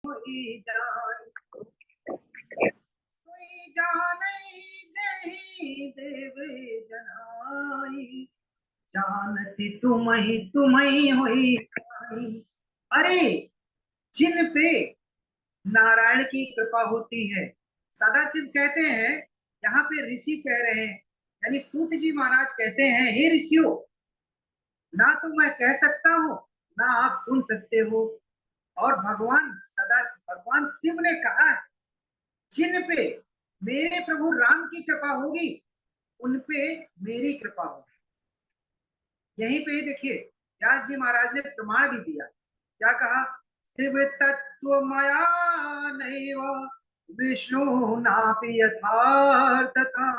होई जाय, सोई जानै जहि देव जनाई, जानती तुम्हें होई जाय। अरे जिन पे नारायण की कृपा होती है, सदाशिव कहते हैं, यहाँ पे ऋषि कह रहे हैं, यानी सूत जी महाराज कहते हैं, हे ऋषियों, ना तो मैं कह सकता हूँ ना आप सुन सकते हो, और भगवान शिव ने कहा है, जिन पे मेरे प्रभु राम की कृपा होगी उन पे मेरी कृपा होगी। यहीं पे देखिए व्यास जी महाराज ने प्रमाण भी दिया, क्या कहा, शिव तत्व मया नैव विष्णु नापि यथार्थता,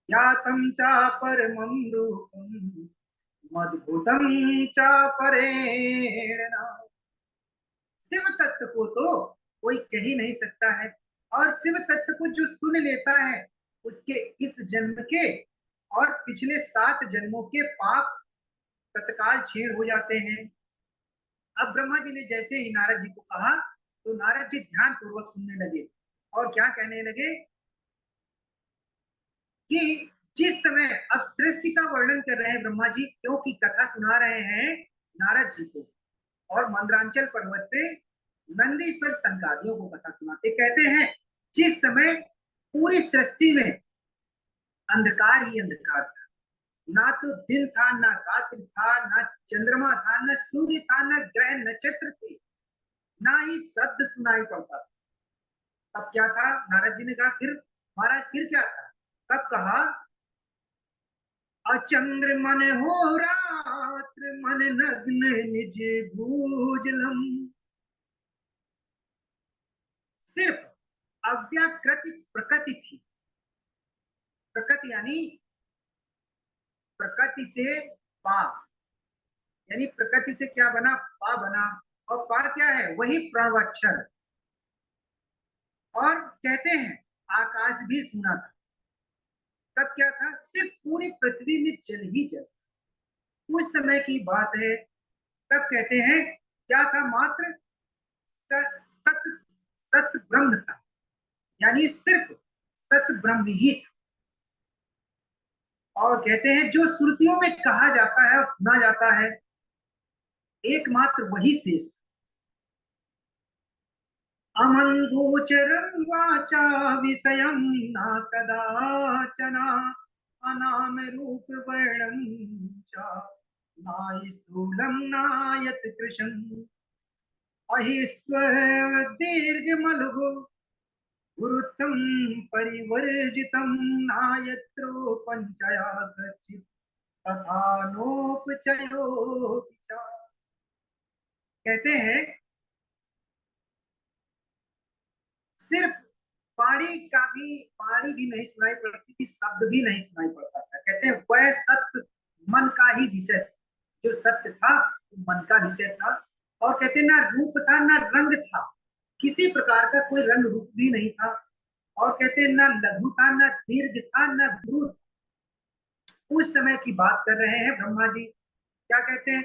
ज्ञातं च परमं रूपं मद्भुतं च परेण। शिव तत्व को तो कोई कह ही नहीं सकता है, और शिव तत्व को जो सुन लेता है उसके इस जन्म के और पिछले 7 जन्मों के पाप तत्काल क्षीण हो जाते हैं। अब ब्रह्मा जी ने जैसे ही नारद जी को कहा तो नारद जी ध्यान पूर्वक सुनने लगे, और क्या कहने लगे कि जिस समय अब सृष्टि का वर्णन कर रहे हैं ब्रह्मा जी, क्योंकि कथा सुना रहे हैं नारद जी को, और मंदरांचल पर्वत पे नंदीश्वर संगादियों को कथा सुनाते, कहते हैं जिस समय पूरी सृष्टि में अंधकार ही अंधकार था, ना तो दिन था ना रात्रि था, ना चंद्रमा था, ना सूर्य था, ना ग्रह नक्षत्र थे, ना ही शब्द सुनाई पड़ता था। तब क्या था, नारद जी ने कहा फिर महाराज फिर क्या था, तब कहा अचंद्र मन हो रात्र मन नग्न निज भूजलम, सिर्फ अव्याकृत प्रकृति थी। प्रकृति यानी प्रकृति से पा, यानी प्रकृति से क्या बना, पा बना, और पा क्या है, वही प्रणवाक्षर। और कहते हैं आकाश भी सुना था। तब क्या था, सिर्फ पूरी पृथ्वी में जल ही जल, उस समय की बात है। तब कहते हैं क्या था, मात्र सत सत ब्रह्म था, यानी सिर्फ सत ब्रह्म ही था। और कहते हैं जो श्रुतियों में कहा जाता है और सुना जाता है एकमात्र वही शेष। अमंगोचरं वाचा विषयं न कदाचना, अनाम रूप वर्णं च न स्थूलं नायत कृशं, अहिस्वर दीर्घमलगो गुरुत्वं परिवर्जितं नायत्रो पंचया कश्चित् तथा नोपचयोऽपि च। कहते हैं सिर्फ पानी भी नहीं सुनाई पड़ती थी, शब्द भी नहीं सुनाई पड़ता था। कहते हैं वह सत्य मन का ही विषय, जो सत्य था मन का विषय था। और कहते ना रूप था ना रंग था, किसी प्रकार का कोई रंग रूप भी नहीं था। और कहते हैं ना लघु था ना दीर्घ था ना द्रुत। उस समय की बात कर रहे हैं ब्रह्मा जी। क्या कहते हैं,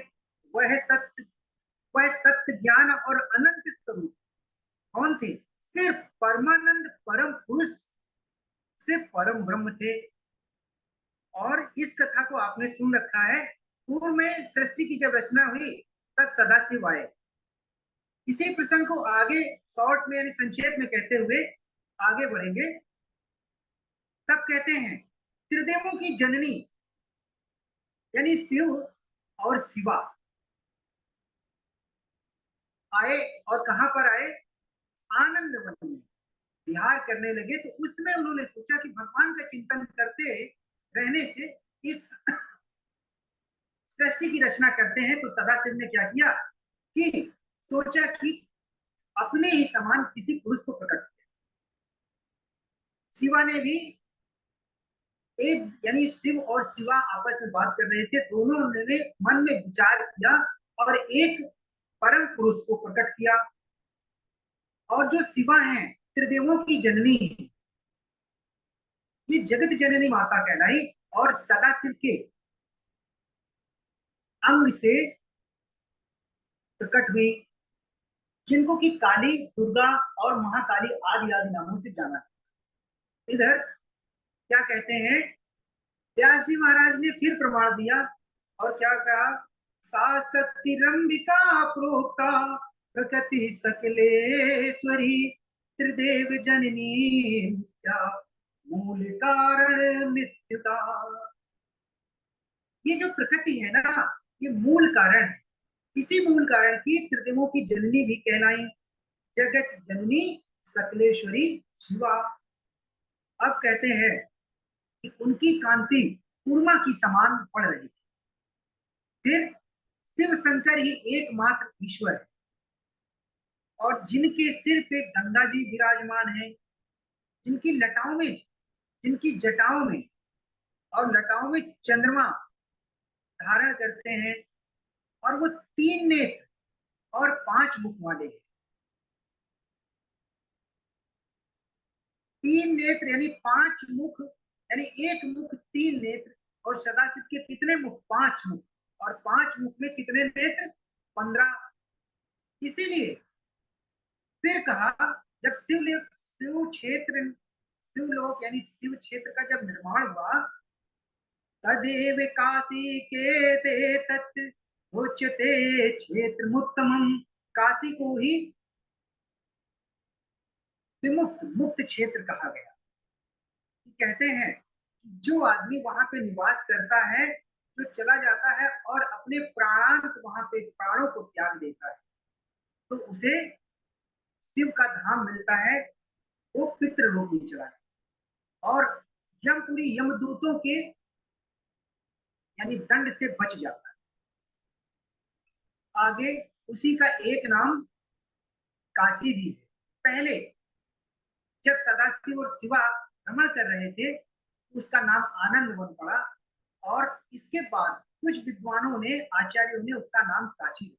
वह सत्य, वह सत्य ज्ञान और अनंत स्वरूप कौन थे, सिर्फ परमानंद परम पुरुष, सिर्फ परम ब्रह्म थे। और इस कथा को आपने सुन रखा है, पूर्व में सृष्टि की जब रचना हुई तब सदाशिव आए। इसी प्रसंग को आगे शॉर्ट में यानी संक्षेप में कहते हुए आगे बढ़ेंगे। तब कहते हैं त्रिदेवों की जननी यानी शिव और शिवा आए, और कहां पर आए, आनंद वन में विहार करने लगे। तो उसमें उन्होंने सोचा कि भगवान का चिंतन करते रहने से इस सृष्टि की रचना करते हैं। तो सदाशिव ने क्या किया कि सोचा कि अपने ही समान किसी पुरुष को प्रकट किया। शिवा ने भी एक, यानी शिव और शिवा आपस में बात कर रहे थे, दोनों ने मन में विचार किया और एक परम पुरुष को प्रकट किया। और जो शिवा हैं त्रिदेवों की जननी, ये जगत जननी माता कहलाई, और सदाशिव के अंग से प्रकट हुई। जिनको कि काली, दुर्गा और महाकाली आदि आदि नामों से जाना है। इधर क्या कहते हैं, व्यास जी महाराज ने फिर प्रमाण दिया और क्या कहा, सा सत्यरंबिका प्रोक्ता प्रकृति सकलेश्वरी त्रिदेव जननी नित्या मूल कारण मृत्युता। ये जो प्रकृति है ना, ये मूल कारण है। इसी मूल कारण की त्रिदेवों की जननी भी कहलाई, जगत जननी सकलेश्वरी शिवा। अब कहते हैं कि उनकी कांति पूर्णिमा की समान पड़ रही थी। फिर शिव शंकर ही एकमात्र ईश्वर है और जिनके सिर पे गंगा जी विराजमान है, जिनकी लटाओं में, जिनकी जटाओं में और लटाओं में चंद्रमा धारण करते हैं, और वो 3 नेत्र और 5 मुख वाले हैं। 3 नेत्र यानी 5 मुख, यानी 1 मुख 3 नेत्र, और सदाशिव के कितने मुख, 5 मुख, और 5 मुख में कितने नेत्र, 15। इसीलिए फिर कहा, जब शिव क्षेत्र, शिवलोक यानी शिव क्षेत्र का जब निर्माण हुआ, तदेव काशी के ते तत् उच्यते क्षेत्र मुक्तमम। काशी को ही विमुक्त, मुक्त क्षेत्र कहा गया। कहते हैं कि जो आदमी वहां पे निवास करता है, जो चला जाता है और अपने प्राणांत वहां पे प्राणों को त्याग देता है, तो उसे शिव का धाम मिलता है, वो पितृलोक में चला है और यमपुरी यमदूतों के यानी दंड से बच जाता है। आगे उसी का एक नाम काशी भी है। पहले जब सदाशिव और शिवा भ्रमण कर रहे थे, उसका नाम आनंद वन पड़ा, और इसके बाद कुछ विद्वानों ने, आचार्यों ने उसका नाम काशी,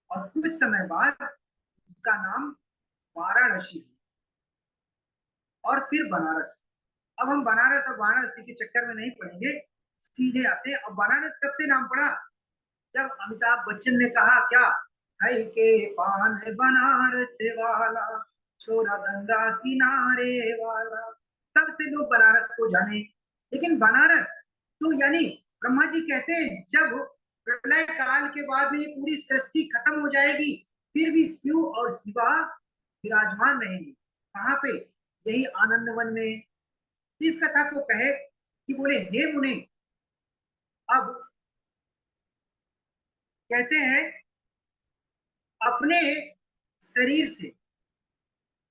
और कुछ समय बाद उसका नाम वाराणसी और फिर बनारस। अब हम बनारस और वाराणसी के चक्कर में नहीं पड़ेंगे, सीधे आते हैं। अब बनारस कब से नाम पड़ा, जब अमिताभ बच्चन ने कहा क्या, है के पान है बनारस वाला, छोरा गंगा किनारे वाला, तब से लोग बनारस को जाने। लेकिन बनारस तो यानी ब्रह्मा जी कहते हैं जब प्रलय काल के बाद में पूरी सृष्टि खत्म हो जाएगी, फिर भी शिव और शिवा विराजमान रहेंगे। कहाँ पे, यही आनंद वन में। इस कथा को कहे कि बोले, हे मुनि, अब कहते हैं अपने शरीर से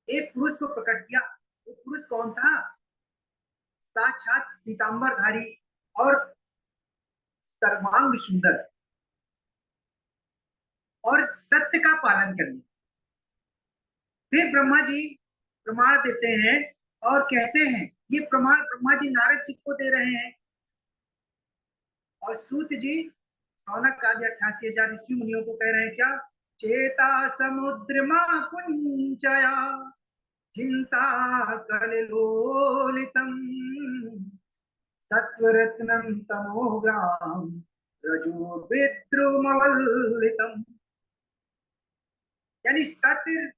एक पुरुष को प्रकट किया। वो पुरुष कौन था, साक्षात पीतांबरधारी और सर्वांग सुंदर और सत्य का पालन करने। फिर ब्रह्मा जी प्रमाण देते हैं और कहते हैं, ये प्रमाण ब्रह्मा जी नारद जी को दे रहे हैं, और सूत जी सौनक आदि 88,000 ऋषि मुनियों को कह रहे हैं क्या, चेता समुद्र कुंचया चिंता कलिलोलितम सत्वरत्नम तमोग्राम रजो विद्रुमवल्लितम। यानी सत्य,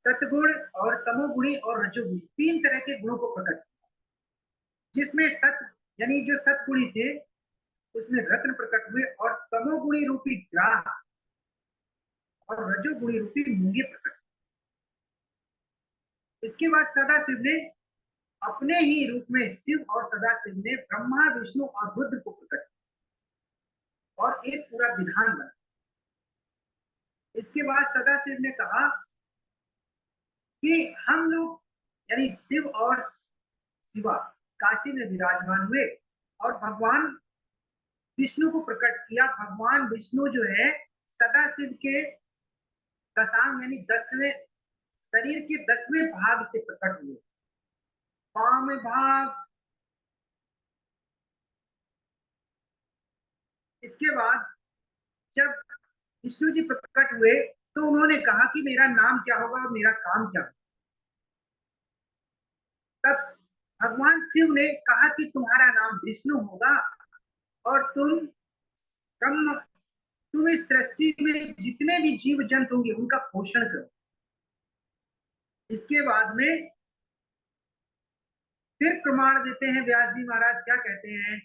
सतगुण और तमोगुणी और रजोगुणी 3 तरह के गुणों को प्रकट, जिसमें सत यानी जो सतगुणी थे उसमें रत्न प्रकट हुए, और तमोगुणी रूपी ग्राह और रजोगुणी रूपी मूंगे प्रकट। इसके बाद सदाशिव ने अपने ही रूप में, शिव और सदाशिव ने ब्रह्मा विष्णु और रुद्र को प्रकट और एक पूरा विधान बना। इसके बाद सदाशिव ने कहा कि हम लोग यानी शिव और शिवा काशी में विराजमान हुए और भगवान विष्णु को प्रकट किया। भगवान विष्णु जो है सदाशिव के दशांग यानी 10वें शरीर के 10वें भाग से प्रकट हुए। वाम भाग। इसके बाद जब विष्णु जी प्रकट हुए तो उन्होंने कहा कि मेरा नाम क्या होगा और मेरा काम क्या होगा। तब भगवान शिव ने कहा कि तुम्हारा नाम विष्णु होगा और तुम ब्रह्म, तुम इस सृष्टि में जितने भी जीव जंतु होंगे उनका पोषण करो। इसके बाद में फिर प्रमाण देते हैं व्यास जी महाराज, क्या कहते हैं?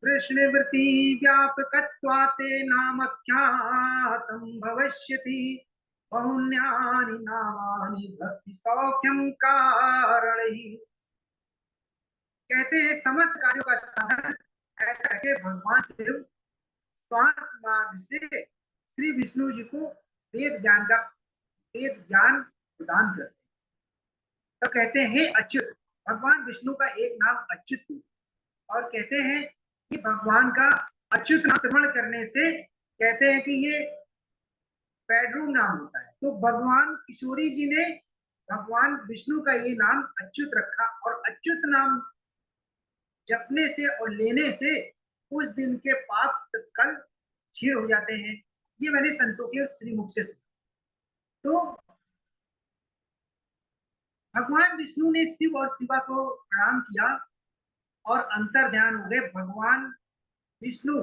कृष्णवृत्ति व्यापकत्वाते नामख्यातं भविष्यति पौण्यानि नामानि भक्ति सौख्यम कारणहि। कहते हैं समस्त कार्यों का साधन ऐसा है कि भगवान शिव श्वास मार्ग से श्री विष्णु जी को वेद ज्ञान प्रदान करते हैं। तो कहते हैं हे अच्युत, भगवान विष्णु का एक नाम अच्युत है, और कहते हैं कि भगवान का अच्युत नाम श्रवण करने से कहते हैं कि ये बेडरूम नाम होता है। तो भगवान किशोरी जी ने भगवान विष्णु का ये नाम अच्युत रखा, और अच्युत नाम जपने से और लेने से उस दिन के पाप तत्काल क्षीण हो जाते हैं। ये मैंने संतों के श्रीमुख से सुना। तो भगवान विष्णु ने शिव और शिवा को प्रणाम किया और अंतर ध्यान हो गए। भगवान विष्णु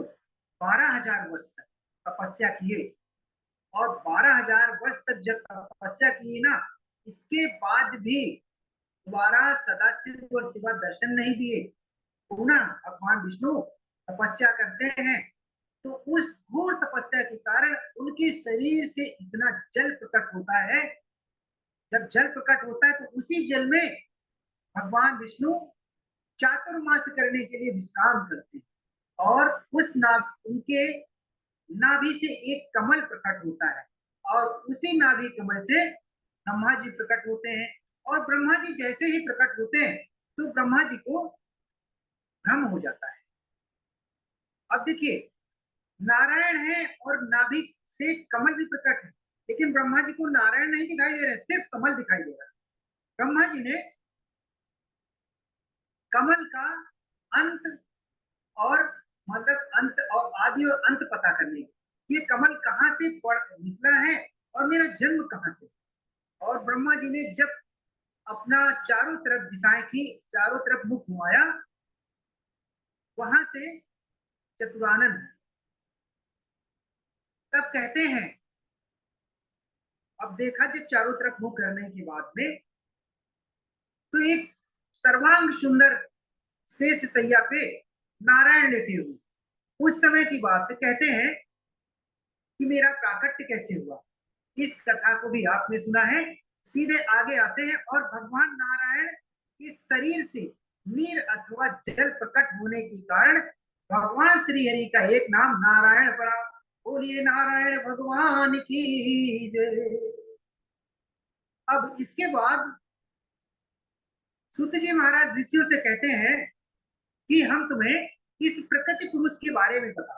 12,000 वर्ष तक तपस्या किए, और 12,000 वर्ष तक जब तपस्या की ना, इसके बाद भी दोबारा सदाशिव और शिवा दर्शन नहीं दिए। पुनः भगवान विष्णु तपस्या करते हैं, तो उस घोर तपस्या के कारण उनके शरीर से इतना जल प्रकट होता है। जब जल प्रकट होता है तो उसी जल में भगवान विष्णु चातुर्मास करने के लिए विश्राम करते हैं, और उस उनके नाभि से एक कमल प्रकट होता है, और उसी नाभि कमल से ब्रह्मा जी प्रकट होते हैं। और ब्रह्मा जी जैसे ही प्रकट होते हैं तो ब्रह्मा जी को भ्रम हो जाता है। अब देखिए, नारायण है और नाभि से कमल भी प्रकट है, लेकिन ब्रह्मा जी को नारायण नहीं दिखाई दे रहे, सिर्फ कमल दिखाई दे रहा है। ब्रह्मा जी ने कमल का अंत और मतलब अंत और आदि और अंत पता करने, ये कमल कहाँ से निकला है और मेरा जन्म कहाँ से। और ब्रह्मा जी ने जब अपना चारों तरफ दिशाएं की, चारों तरफ मुख घुमाया, वहां से चतुरानन, तब कहते हैं, अब देखा जब चारों तरफ मुख करने के बाद में, तो एक सर्वांग सुंदर शेष सैया पे नारायण लेटे हुए। उस समय की बात कहते हैं कि मेरा प्राकट्य कैसे हुआ, इस कथा को भी आपने सुना है। सीधे आगे आते हैं, और भगवान नारायण के शरीर से नीर अथवा जल प्रकट होने के कारण भगवान श्री हरि का एक नाम नारायण पड़ा। बोलिए नारायण भगवान की जय। अब इसके बाद सूत जी महाराज ऋषियों से कहते हैं कि हम तुम्हें इस प्रकृति पुरुष के बारे में बता।